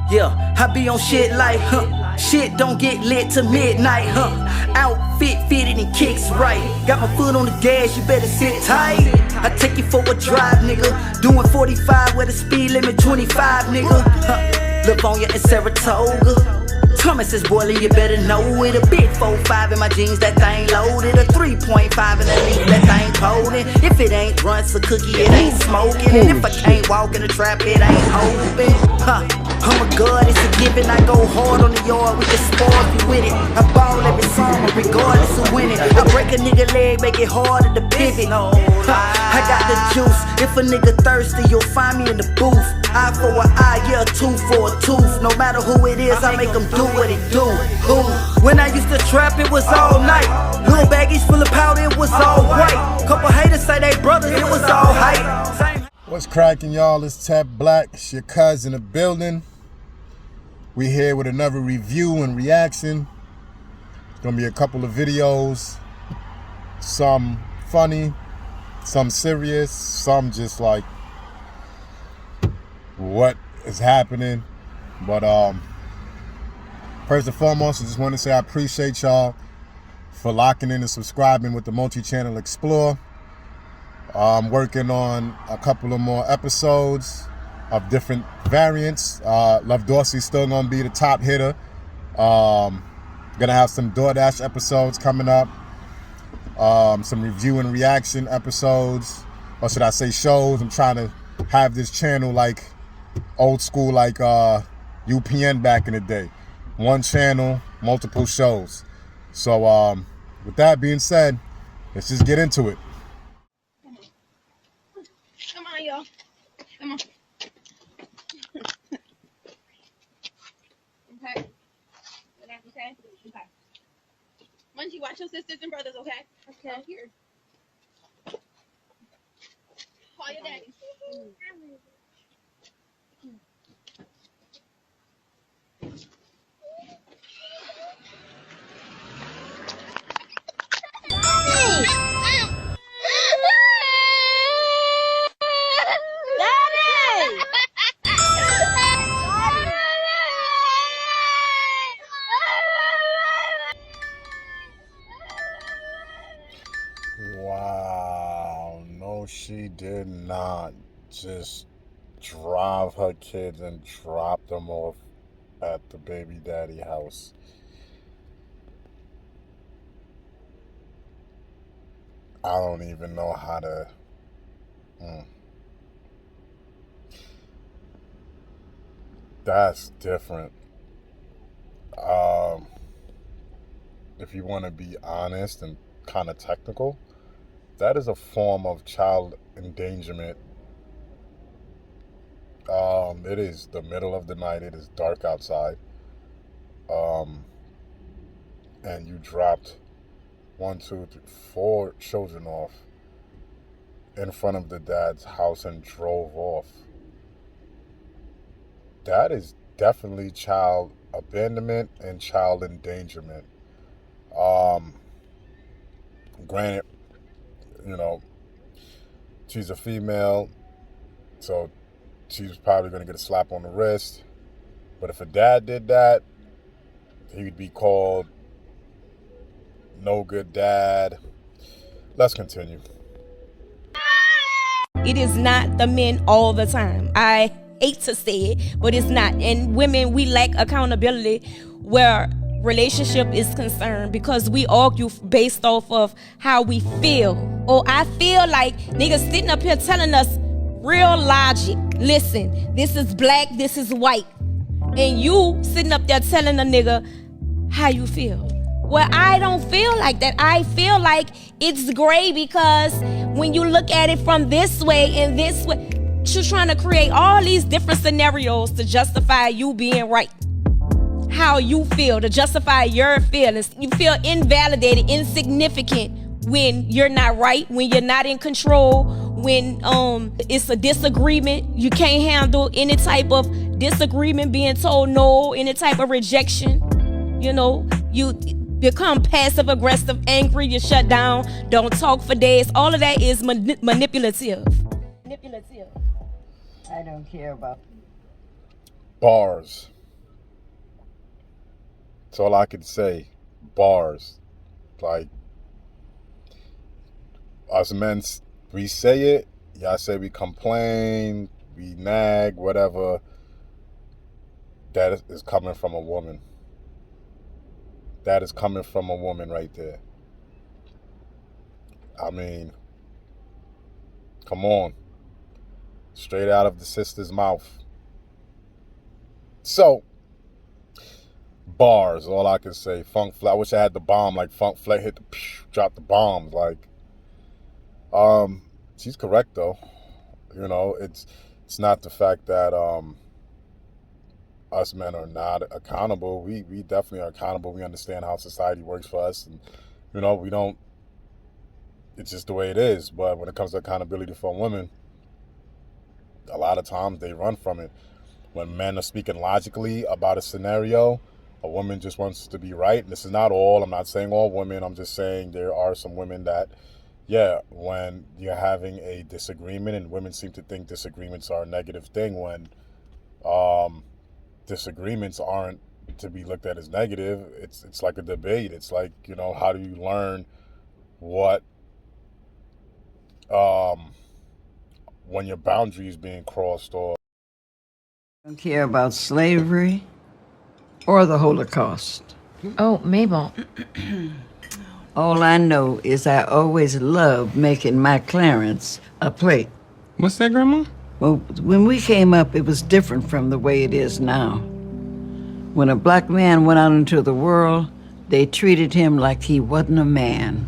Yeah, I be on shit like, shit don't get lit till midnight, outfit fitted and kicks right. Got my foot on the gas, you better sit tight. I take you for a drive, nigga. Doing 45 with a speed limit 25, nigga. Livonia and Saratoga. Thomas is boiling, you better know it. A big 4.5 in my jeans, that thing loaded. A 3.5 in that leaf, that thing potent. If it ain't runts a cookie, it ain't smoking. And if I can't walk in the trap, it ain't open. I'm a god, it's a given. I go hard on the yard with the spoils, be with it. I ball every summer, regardless of winning. I break a nigga leg, make it harder to pivot. I got the juice. If a nigga thirsty, you'll find me in the booth. Eye for an eye, yeah, tooth for a tooth. No matter who it is, I make them do what it do. When I used to trap, it was all night. Little baggies full of powder, it was all white. Couple haters say they brothers, it was all hype. What's cracking, y'all? It's Tab Black. It's your cousin in the building. We here with another review and reaction. It's gonna be a couple of videos. Some funny, some serious, some just like what is happening. But first and foremost, I just want to say I appreciate y'all for locking in and subscribing with the Multi-Channel.Explore. I'm working on a couple of more episodes of different variants. Love Dorsey's still gonna be the top hitter. Gonna have some DoorDash episodes coming up. Some review and reaction episodes, or should I say shows. I'm trying to have this channel like old school, like UPN back in the day. One channel, multiple shows. So with that being said, let's just get into it. Come on, y'all. Come on. Okay. Okay? Okay. Munchie, watch your sisters and brothers, okay? Okay. Out here. Call your daddy. Wow, no, she did not just drive her kids and drop them off at the baby daddy house. I don't even know how to. That's different. If you want to be honest and kind of technical, that is a form of child endangerment. It is the middle of the night. It is dark outside. And you dropped 1, 2, 3, 4 children off in front of the dad's house and drove off. That is definitely child abandonment and child endangerment. Granted, you know, she's a female, so she's probably going to get a slap on the wrist. But if a dad did that, he would be called no good dad. Let's continue. It is not the men all the time. I hate to say it, but it's not. And women, we lack accountability where relationship is concerned because we argue based off of how we feel. Or I feel like niggas sitting up here telling us real logic. Listen, this is black, this is white. And you sitting up there telling a nigga how you feel. Well, I don't feel like that. I feel like it's gray because when you look at it from this way and this way, you're trying to create all these different scenarios to justify you being right. How you feel, to justify your feelings. You feel invalidated, insignificant when you're not right, when you're not in control, when it's a disagreement. You can't handle any type of disagreement, being told no, any type of rejection. You know, you become passive aggressive, angry, you shut down, don't talk for days. All of that is manipulative. I don't care about Bars. That's all I could say. Bars. Like, us men, we say it. Y'all say we complain, we nag, whatever. That is coming from a woman. That is coming from a woman right there. I mean, come on. Straight out of the sister's mouth. So, bars, all I can say. Funk Flex. I wish I had the bomb, like Funk Flex hit the drop the bombs. Like, she's correct though. You know, it's not the fact that us men are not accountable. We definitely are accountable. We understand how society works for us, and you know, we don't. It's just the way it is. But when it comes to accountability for women, a lot of times they run from it. When men are speaking logically about a scenario, a woman just wants to be right. And this is not all. I'm not saying all women. I'm just saying there are some women that, yeah, when you're having a disagreement, and women seem to think disagreements are a negative thing when disagreements aren't to be looked at as negative. It's like a debate. It's like, you know, how do you learn what when your boundary is being crossed, or Don't care about slavery or the Holocaust. Oh, Mabel. All I know is I always loved making my Clarence a plate. What's that, Grandma? Well, when we came up, it was different from the way it is now. When a black man went out into the world, they treated him like he wasn't a man.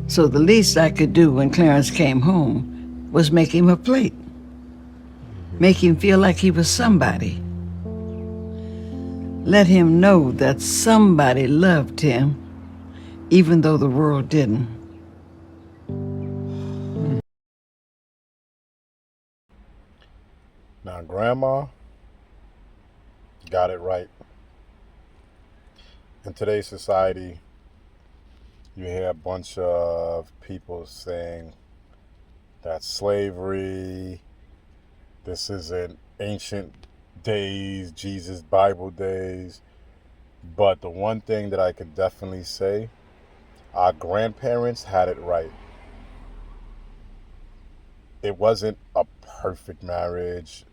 So the least I could do when Clarence came home was make him a plate. Make him feel like he was somebody. Let him know that somebody loved him, even though the world didn't. now Grandma got it right. In today's society, you hear a bunch of people saying that slavery, this isn't ancient days, Jesus, Bible days. But the one thing that I could definitely say, our grandparents had it right. It wasn't a perfect marriage,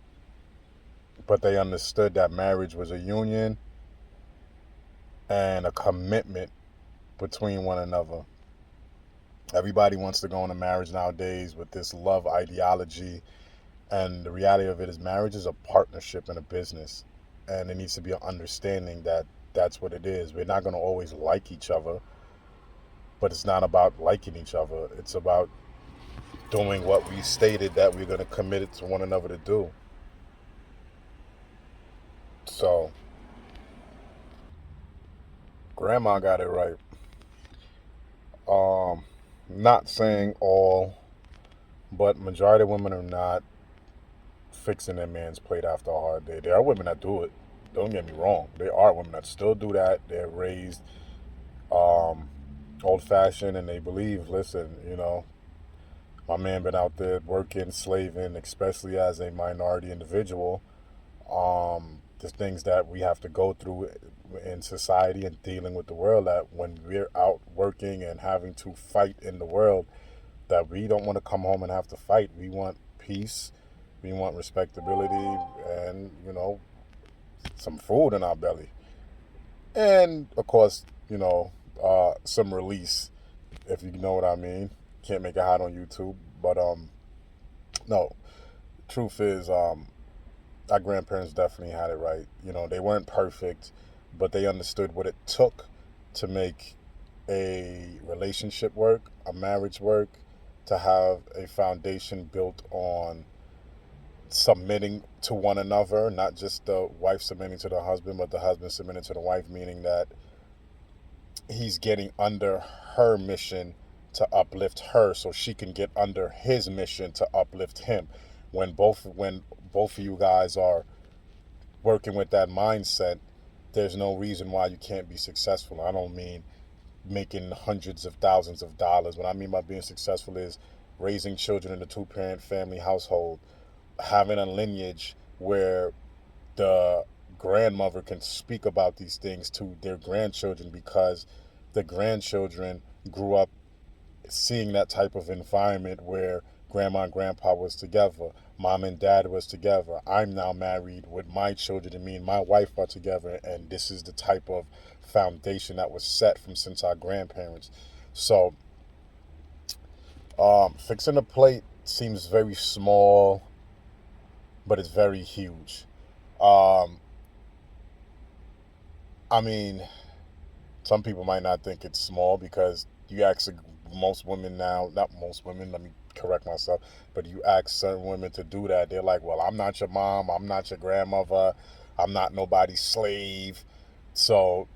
but they understood that marriage was a union and a commitment between one another. Everybody wants to go into marriage nowadays with this love ideology, and the reality of it is marriage is a partnership and a business, and there needs to be an understanding that that's what it is. We're not going to always like each other, but it's not about liking each other. It's about doing what we stated that we're going to commit it to one another to do. So, Grandma got it right. Not saying all, but majority of women are not fixing their man's plate after a hard day. There are women that do it. Don't get me wrong. There are women that still do that. They're raised old-fashioned, and they believe, listen, you know, my man been out there working, slaving, especially as a minority individual. The things that we have to go through in society and dealing with the world, that when we're out working and having to fight in the world, that we don't want to come home and have to fight. We want peace, we want respectability, and, you know, some food in our belly. And, of course, you know, some release, if you know what I mean. Can't make it hot on YouTube. But, no, truth is, our grandparents definitely had it right. You know, they weren't perfect, but they understood what it took to make a relationship work, a marriage work, to have a foundation built on submitting to one another, not just the wife submitting to the husband, but the husband submitting to the wife, meaning that he's getting under her mission to uplift her so she can get under his mission to uplift him. When both of you guys are working with that mindset, there's no reason why you can't be successful. I don't mean making hundreds of thousands of dollars. What I mean by being successful is raising children in a two-parent family household, having a lineage where the grandmother can speak about these things to their grandchildren, because the grandchildren grew up seeing that type of environment where grandma and grandpa was together, mom and dad was together. I'm now married with my children, and me and my wife are together, and this is the type of foundation that was set from since our grandparents. So fixing a plate seems very small, but it's very huge. I mean, some people might not think it's small, because you ask most women now, not most women, let me correct myself, but you ask certain women to do that, they're like, well, I'm not your mom, I'm not your grandmother, I'm not nobody's slave. So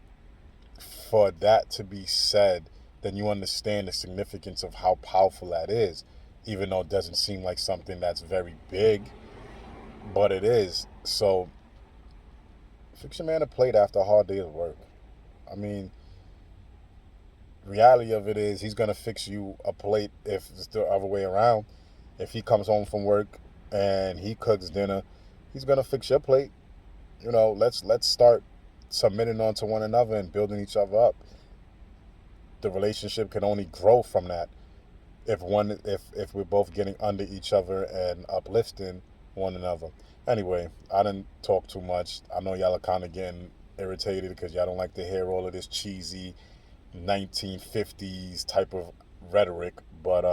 for that to be said, then you understand the significance of how powerful that is, even though it doesn't seem like something that's very big, but it is. So fix your man a plate after a hard day of work. I mean, reality of it is, he's gonna fix you a plate if it's the other way around. If he comes home from work and he cooks dinner, he's gonna fix your plate. You know, let's start submitting onto one another and building each other up. The relationship can only grow from that if we're both getting under each other and uplifting one another. Anyway, I didn't talk too much. I know y'all are kind of getting irritated because y'all don't like to hear all of this cheesy 1950s type of rhetoric, but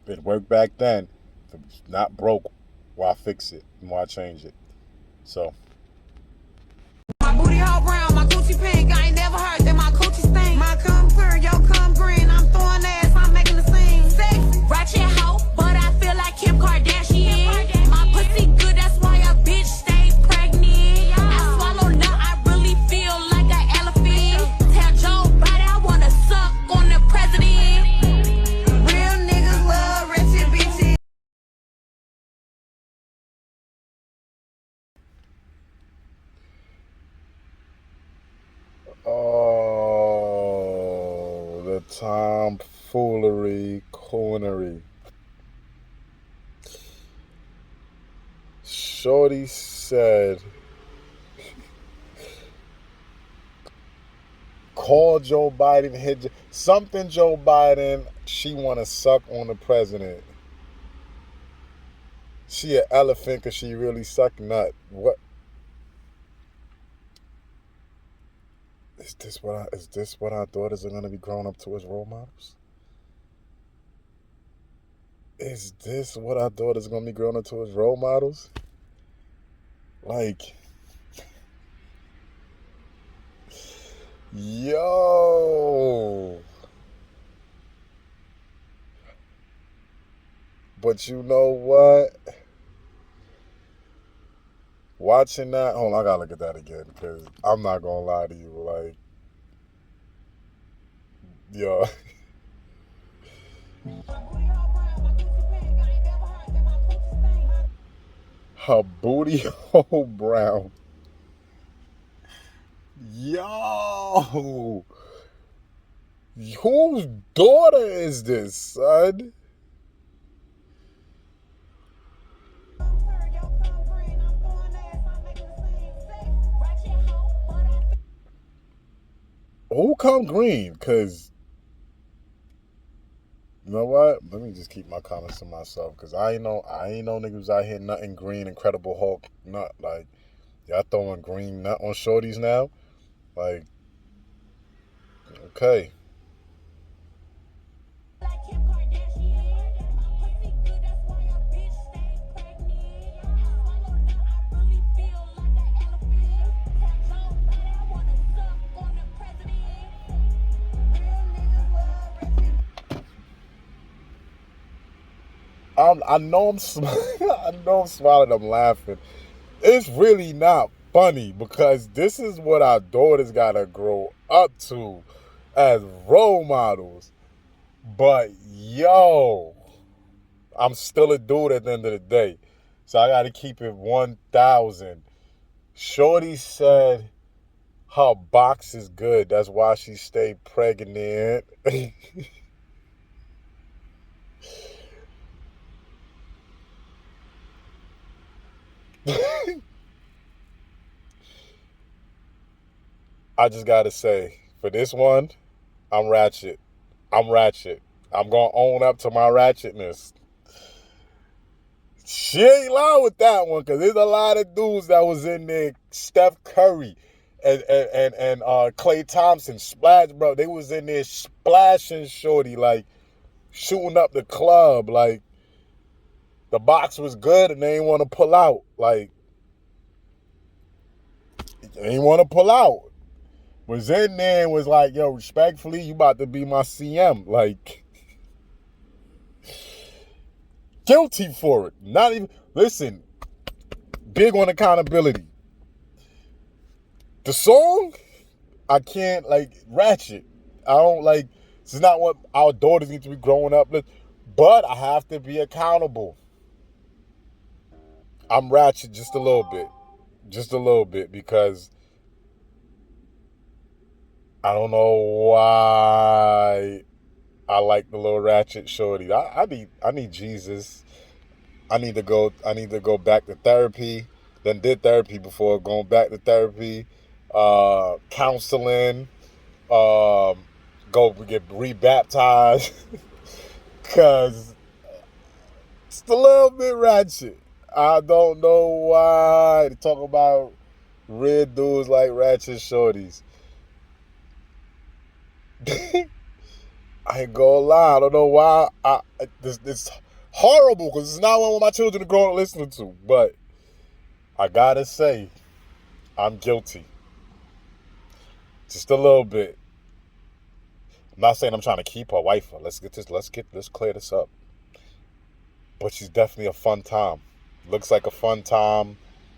it worked back then. If it's not broke, why fix it and why change it? So My booty all brown, my Gucci pink, I ain't never heard that my coochie stink. My cum clear, your cum green, I'm throwing ass, I'm making the scene. Sexy, ratchet hoe, but I feel like Kim Kardashian. My pussy good, that's why a bitch stay pregnant. I swallow nut, I really feel like an elephant. Tell Joe Biden I wanna suck on the president. Real niggas love ratchet bitches. oh, the tomfoolery, coonery. Shorty said, call Joe Biden, hit something Joe Biden, she want to suck on the president. She an elephant because she really suck nut. What? Is this what our daughters are going to be growing up to as role models? Is this what our daughters are going to be growing up to as role models? Like, yo. But you know what? Watching that, hold on, I gotta look at that again, because I'm not gonna lie to you, like, yo. Her booty hole brown. Yo. Whose daughter is this, son? Who come green? Because, you know what? Let me just keep my comments to myself, because I ain't know niggas out here nutting green Incredible Hulk nut. Like, y'all throwing green nut on shorties now? Like, okay. I know I'm I know I'm smiling, I'm laughing. It's really not funny, because this is what our daughters gotta grow up to as role models. But yo, I'm still a dude at the end of the day, so I gotta keep it 1,000. Shorty said her box is good, that's why she stayed pregnant. I just gotta say, for this one, I'm ratchet. I'm ratchet. I'm gonna own up to my ratchetness. She ain't lying with that one, because there's a lot of dudes that was in there. Steph Curry and Klay Thompson, Splash, bro. They was in there splashing shorty, like shooting up the club. Like, the box was good and they ain't want to pull out. Like, they ain't want to pull out. Was in there and was like, yo, respectfully, you about to be my CM. Like, guilty for it. Not even, listen, big on accountability. The song, I can't, like, ratchet. I don't, like, this is not what our daughters need to be growing up with. But I have to be accountable. I'm ratchet just a little bit. Just a little bit, because I don't know why I like the little ratchet shorty. I need Jesus. I need to go back to therapy. Then did therapy before going back to therapy. Counseling. Go get rebaptized. Cause it's a little bit ratchet. I don't know why. They talk about red dudes like ratchet shorties. I ain't gonna lie. I don't know why. It's horrible, because it's not what my children are growing up listening to. But I gotta say, I'm guilty. Just a little bit. I'm not saying I'm trying to keep her wife. Let's clear this up. But she's definitely a fun time. Looks like a fun time.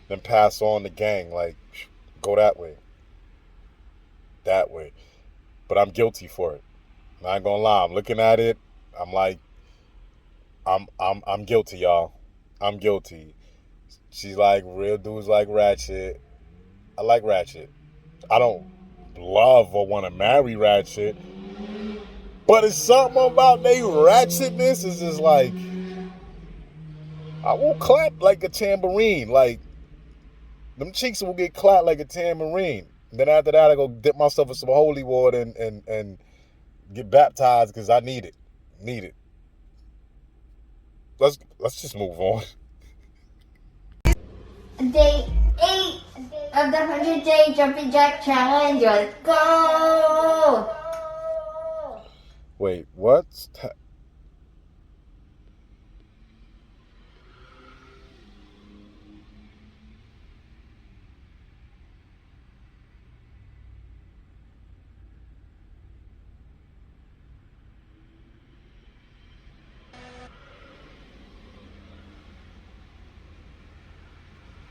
Then pass on the gang. Like, go that way. That way. But I'm guilty for it. I ain't gonna lie. I'm looking at it. I'm like, I'm guilty, y'all. I'm guilty. She's like, real dudes like ratchet. I like ratchet. I don't love or want to marry ratchet. But it's something about they ratchetness is just like, I will clap like a tambourine. Like, them cheeks will get clapped like a tambourine. And then after that, I go dip myself in some holy water and get baptized, because I need it. Need it. Let's just move on. Day 8 of the 100-day jumping jack challenge. Let's go! Wait, what?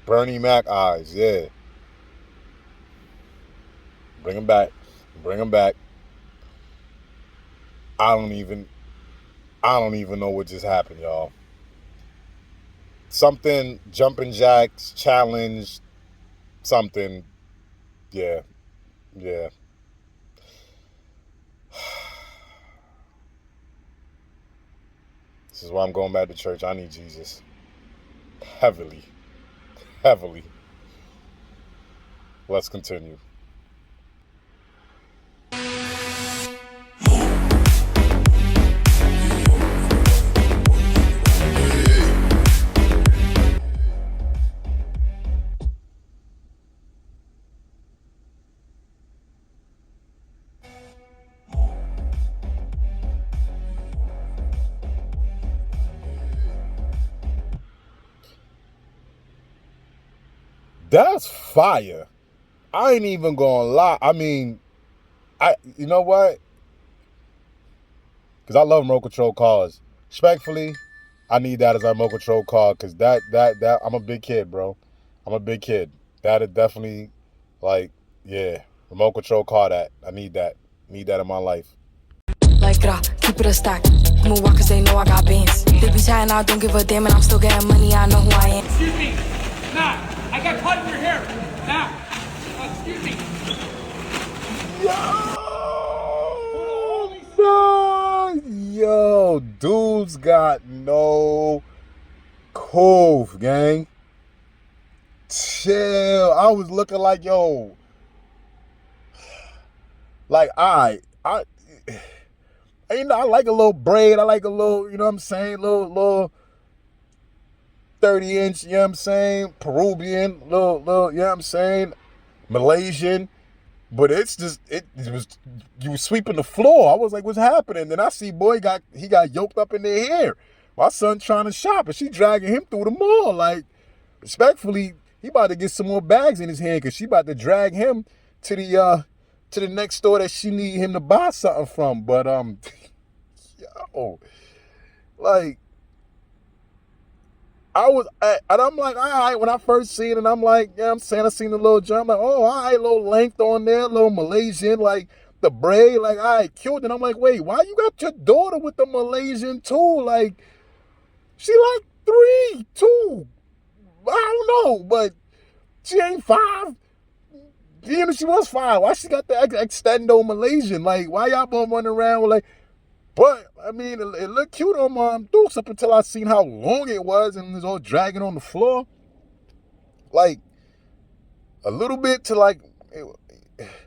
Bernie Mac eyes, yeah. Bring them back. Bring them back. I don't even know what just happened, y'all. Something, jumping jacks, challenge, something. Yeah. Yeah. This is why I'm going back to church. I need Jesus. Heavily. Heavily. Let's continue. That's fire. I ain't even gonna lie. I mean, you know what? Because I love remote control cars. Respectfully, I need that as a remote control car, because that I'm a big kid, bro. I'm a big kid. That is definitely, like, yeah, remote control car. That I need that. Need that in my life. Like, keep it a stack. Move on, cause they know I got bands. They be chatting, I don't give a damn, and I'm still getting money, I know who I am. Excuse me. Nah, I got caught in your hair. Nah. Excuse me. Yo, dude's got no cove, gang. Chill. I was looking like, yo. Like, you know, I like a little braid. I like a little, you know what I'm saying? Little 30-inch, you know what I'm saying? Peruvian, little, you know what I'm saying? Malaysian. But it's just, it was, you was sweeping the floor. I was like, what's happening? Then I see boy he got yoked up in their hair. My son trying to shop and she dragging him through the mall. Like, respectfully, he about to get some more bags in his hand because she about to drag him to the next store that she need him to buy something from. But yo, like, and I'm like, all right, when I first seen it, I'm like, yeah, I'm saying I seen the little jump, like, oh, all right, little length on there, little Malaysian, like the braid, like, all right, cute. And I'm like, wait, why you got your daughter with the Malaysian too? Like, she like 3, 2, I don't know, but she ain't 5. Even if she was 5, why she got the extendo Malaysian? Like, why y'all both running around with like, but, I mean, it looked cute on Mom Dukes up until I seen how long it was and it was all dragging on the floor. Like, a little bit to, like,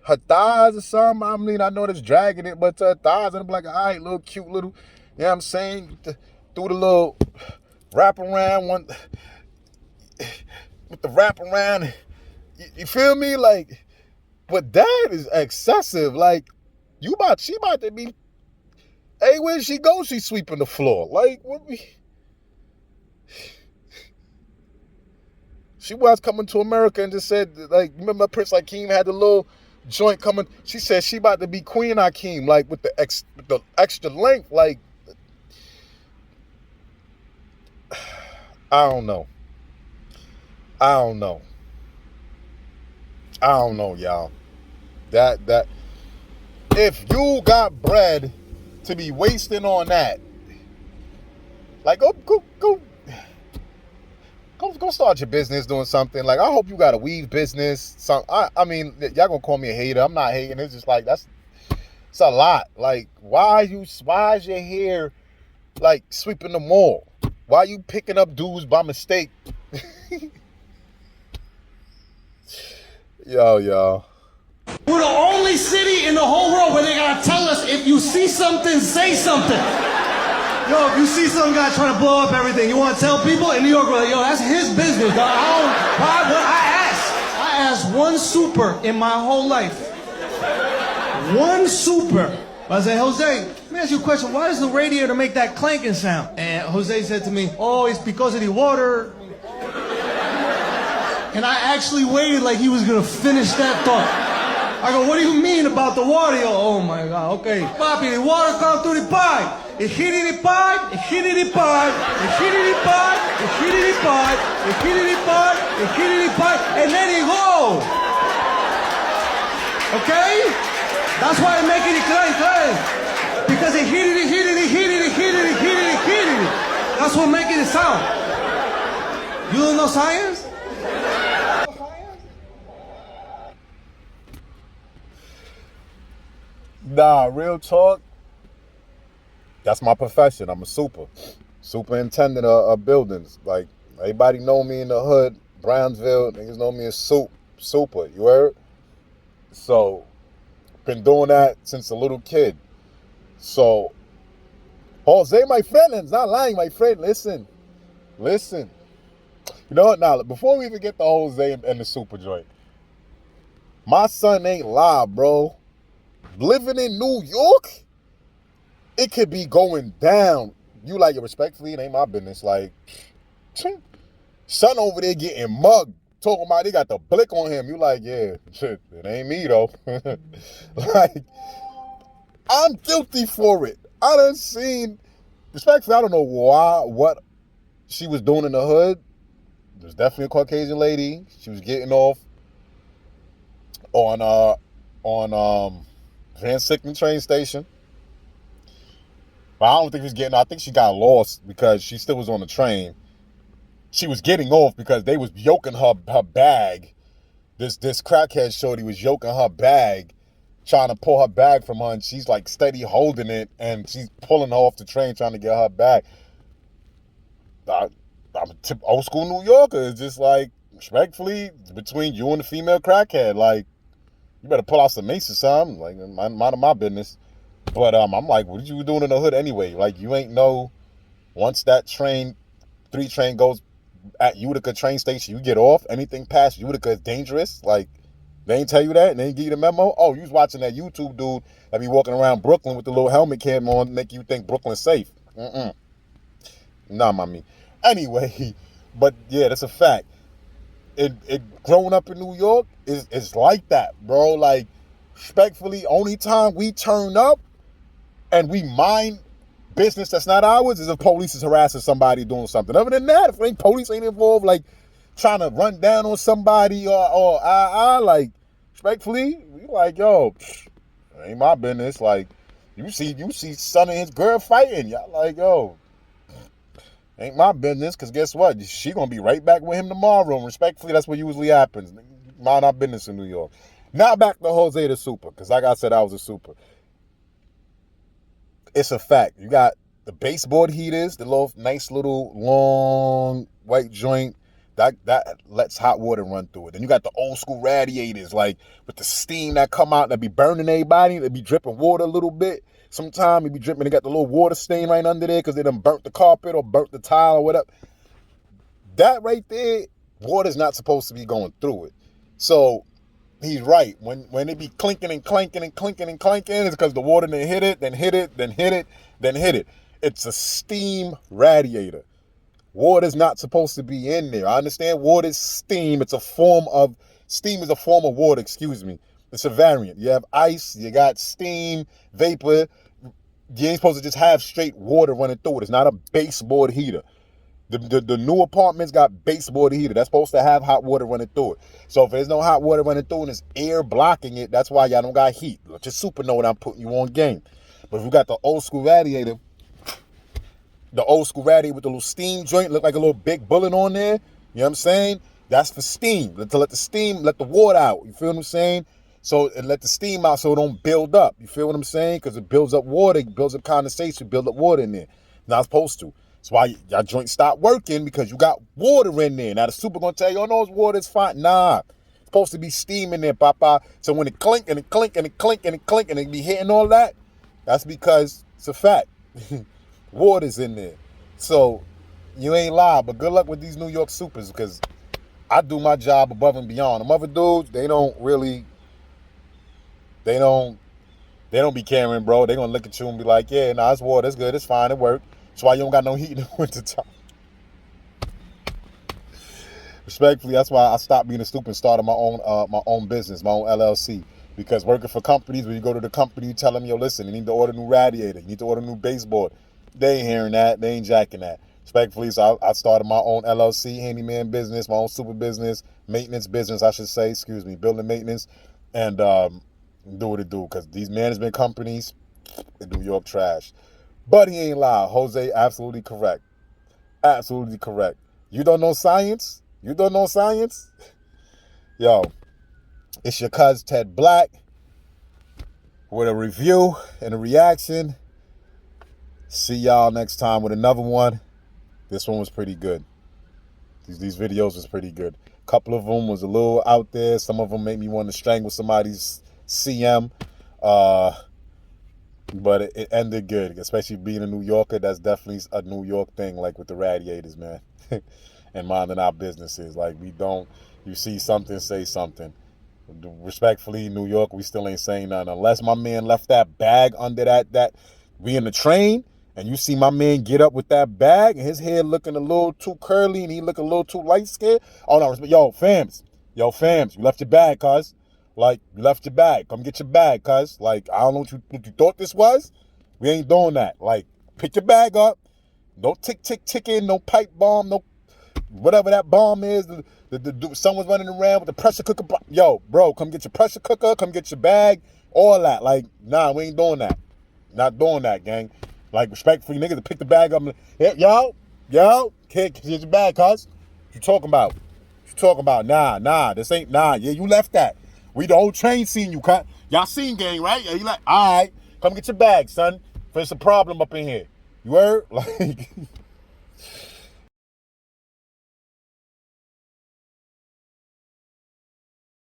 her thighs or something. I mean, I know that's dragging it, but to her thighs, and I'm like, all right, little cute little, you know what I'm saying? Through the little wraparound one, with the wraparound. You feel me? Like, but that is excessive. Like, she about to be, hey, where she go? She sweeping the floor. Like, what we... She was coming to America and just said, like, remember Prince Hakeem had the little joint coming? She said she about to be Queen Hakeem, like, with the extra length. Like, I don't know, y'all. That if you got bread to be wasting on that, like, go start your business doing something. Like, I hope you got a weave business. I mean, y'all gonna call me a hater. I'm not hating. It's just like, it's a lot. Like, why is your hair like sweeping the mall? Why are you picking up dudes by mistake? Yo. We're the only city in the whole world where they gotta tell us if you see something, say something. Yo, if you see some guy trying to blow up everything, you want to tell people in New York, we're like, yo, that's his business. I asked one super in my whole life. One super. I said, Jose, let me ask you a question. Why does the radiator make that clanking sound? And Jose said to me, oh, it's because of the water. And I actually waited like he was going to finish that thought. I go, what do you mean about the water? Oh my God, okay. Papi, the water comes through the pipe. It hit the pipe, it hit the pipe, it hit the pipe, it hit the pipe, it hit the pipe, it hit the pipe, and then it go. Okay? That's why I'm making it clank. Because it hit it. That's what making it sound. You don't know science? Nah, real talk. That's my profession. I'm a superintendent of buildings. Like, everybody know me in the hood, Brownsville. Niggas know me as super. You heard? So, been doing that since a little kid. So, Jose, my friend, and not lying, my friend. Listen. You know what? Now, before we even get to Jose and the super joint, my son ain't lie, bro. Living in New York, it could be going down. You like it respectfully, it ain't my business. Like, son over there getting mugged, talking about they got the blick on him. You like, yeah, shit, it ain't me though. Like, I'm guilty for it. I done seen, respectfully, I don't know what she was doing in the hood. There's definitely a Caucasian lady. She was getting off on Van Sickman train station. But I don't think she was getting, I think she got lost because she still was on the train. She was getting off because they was yoking her bag. This crackhead shorty was yoking her bag, trying to pull her bag from her, and she's like steady holding it, and she's pulling her off the train trying to get her bag. I'm a old school New Yorker. It's just like, respectfully, between you and the female crackhead, like, You better pull out some mace or something. Like, mind of my business. But I'm like, what you doing in the hood anyway? Like, you ain't know, once that 3 train goes at Utica train station, you get off. Anything past Utica is dangerous. Like, they ain't tell you that, and they ain't give you the memo. Oh, you was watching that YouTube dude that be walking around Brooklyn with the little helmet cam on, make you think Brooklyn's safe. Nah, mommy. Anyway, but yeah, that's a fact. It growing up in New York is like that, bro. Like, respectfully, only time we turn up and we mind business that's not ours is if police is harassing somebody doing something. Other than that, if police ain't involved, like trying to run down on somebody or like, respectfully, we like, yo, ain't my business. Like, you see son and his girl fighting, y'all like, yo, ain't my business, because guess what? She gonna be right back with him tomorrow. And respectfully, that's what usually happens. Mind our business in New York. Now back to Jose the Super, because like I said, I was a super. It's a fact. You got the baseboard heaters, the nice little long white joint that lets hot water run through it. Then you got the old school radiators, like with the steam that come out that be burning everybody, that be dripping water a little bit. Sometimes it be dripping, they got the little water stain right under there because they done burnt the carpet or burnt the tile or whatever. That right there, water's not supposed to be going through it. So he's right. When it be clinking and clanking and clinking and clanking, it's because the water done hit it, then hit it, then hit it, then hit it. It's a steam radiator. Water's not supposed to be in there. I understand water's steam. Steam is a form of water, excuse me. It's a variant. You have ice, you got steam, vapor. You ain't supposed to just have straight water running through it. It's not a baseboard heater. The new apartments got baseboard heater. That's supposed to have hot water running through it. So if there's no hot water running through and there's air blocking it, that's why y'all don't got heat. Just super know that I'm putting you on game. But if you got the old school radiator with the little steam joint, look like a little big bullet on there, you know what I'm saying? That's for steam. To let the water out. You feel what I'm saying? So it let the steam out so it don't build up. You feel what I'm saying? Because it builds up water, it builds up condensation, build up water in there. Not supposed to. That's why y'all joint stop working, because you got water in there. Now the super gonna tell you, oh no, it's water, it's fine. Nah. It's supposed to be steam in there, papa. So when it clink and it clink and it clink and it clink and it be hitting all that, that's because it's a fact. Water's in there. So you ain't lie, but good luck with these New York supers, because I do my job above and beyond. Them other dudes, they don't be caring, bro. They gonna look at you and be like, yeah, nah, it's water, it's good, it's fine, it worked. That's why you don't got no heat in the wintertime. Respectfully, that's why I stopped being a stupid and started my own business, my own LLC. Because working for companies, when you go to the company, you tell them, yo, listen, you need to order a new radiator, you need to order a new baseboard. They ain't hearing that, they ain't jacking that. Respectfully, so I started my own LLC, handyman business, my own super business, maintenance business, I should say, building maintenance, and do what it do. Because these management companies in New York trash. But he ain't lie. Jose, absolutely correct. Absolutely correct. You don't know science? You don't know science? Yo, it's your cuz Ted Black with a review and a reaction. See y'all next time with another one. This one was pretty good. These videos was pretty good. A couple of them was a little out there. Some of them made me want to strangle somebody's CM. But it ended good, especially being a New Yorker. That's definitely a New York thing, like with the radiators, man. And minding our businesses. Like, you see something, say something. Respectfully, New York, we still ain't saying nothing. Unless my man left that bag under that we in the train, and you see my man get up with that bag, and his hair looking a little too curly, and he looking a little too light-skinned. Oh, no, yo, fams, you left your bag, cuz. Like, you left your bag. Come get your bag, cuz. Like, I don't know what you thought this was. We ain't doing that. Like, pick your bag up. No tick in, no pipe bomb, no whatever that bomb is. Someone's running around with the pressure cooker. Yo, bro, come get your pressure cooker. Come get your bag. All that. Like, nah, we ain't doing that. Not doing that, gang. Like, respectfully, niggas to pick the bag up. Hey, yo, kid, get your bag, cuz. What you talking about? Nah, this ain't, nah, yeah, you left that. We the whole train seen you, cut. Y'all seen gang, right? Yeah, you like, all right, come get your bag, son. There's a problem up in here. You heard? Like,